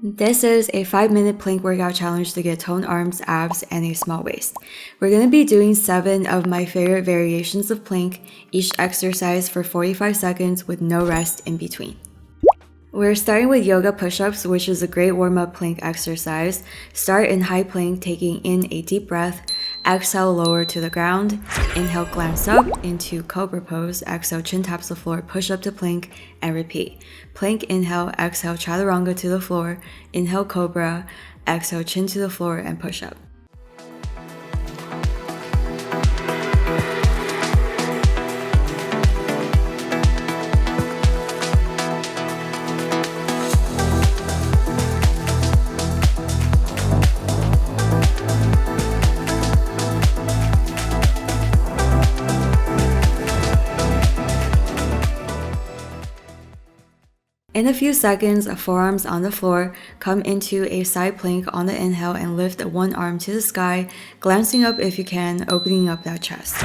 This is a 5-minute plank workout challenge to get toned arms, abs, and a small waist. We're going to be doing 7 of my favorite variations of plank, each exercise for 45 seconds with no rest in between. We're starting with yoga push-ups, which is a great warm-up plank exercise. Start in high plank, taking in a deep breath. Exhale, lower to the ground. Inhale, glance up into cobra pose. Exhale, chin taps the floor, push up to plank, and repeat. Plank, inhale, exhale, chaturanga to the floor. Inhale, cobra. Exhale, chin to the floor, and push up. In a few seconds, forearms on the floor, come into a side plank on the inhale and lift one arm to the sky, glancing up if you can, opening up that chest.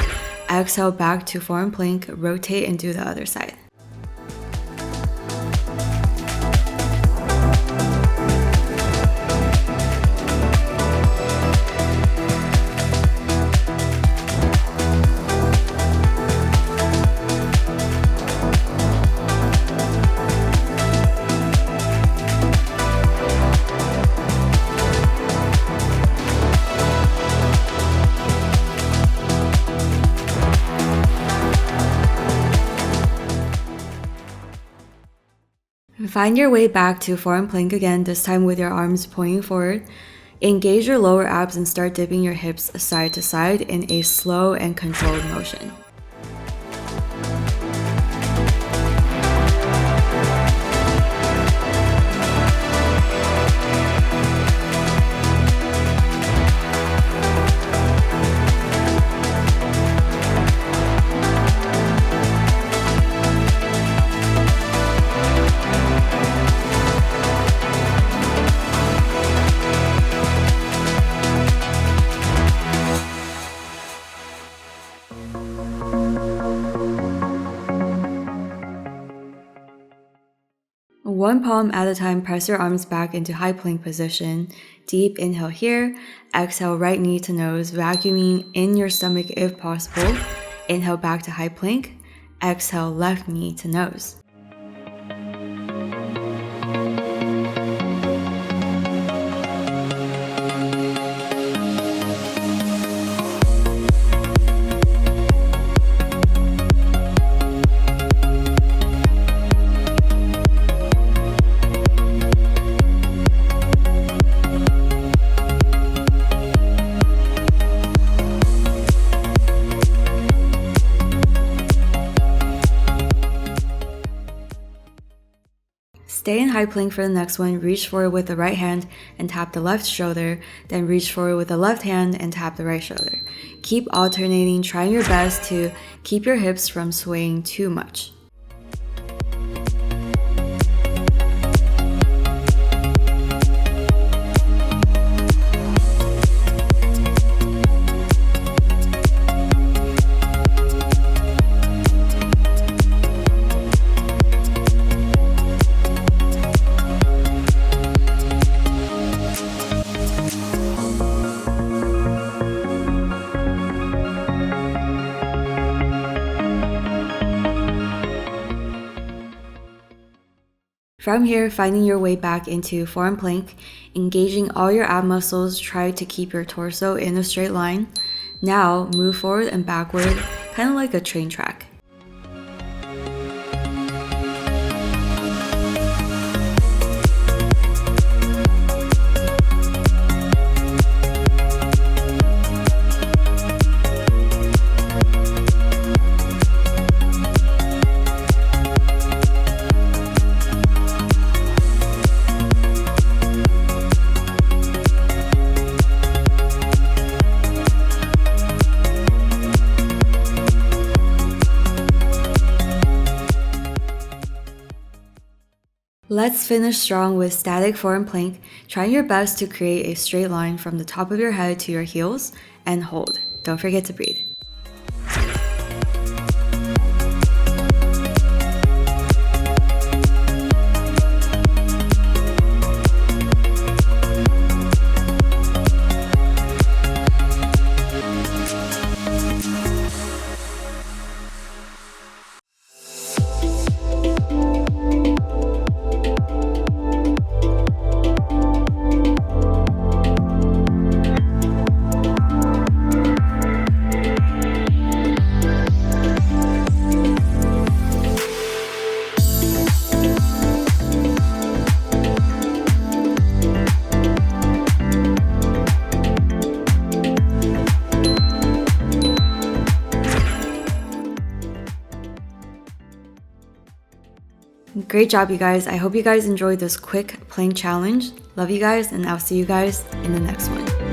Exhale back to forearm plank, rotate and do the other side. Find your way back to forearm plank again, this time with your arms pointing forward. Engage your lower abs and start dipping your hips side to side in a slow and controlled motion. One palm at a time, press your arms back into high plank position. Deep inhale here. Exhale, right knee to nose, vacuuming in your stomach if possible. Inhale back to high plank. Exhale, left knee to nose. Stay in high plank for the next one. Reach forward with the right hand and tap the left shoulder, then reach forward with the left hand and tap the right shoulder. Keep alternating, trying your best to keep your hips from swaying too much. From here, finding your way back into forearm plank, engaging all your ab muscles, try to keep your torso in a straight line. Now, move forward and backward, kind of like a train track. Let's finish strong with static forearm plank, trying your best to create a straight line from the top of your head to your heels, and hold. Don't forget to breathe. Great job, you guys. I hope you guys enjoyed this quick plank challenge. Love you guys, and I'll see you guys in the next one.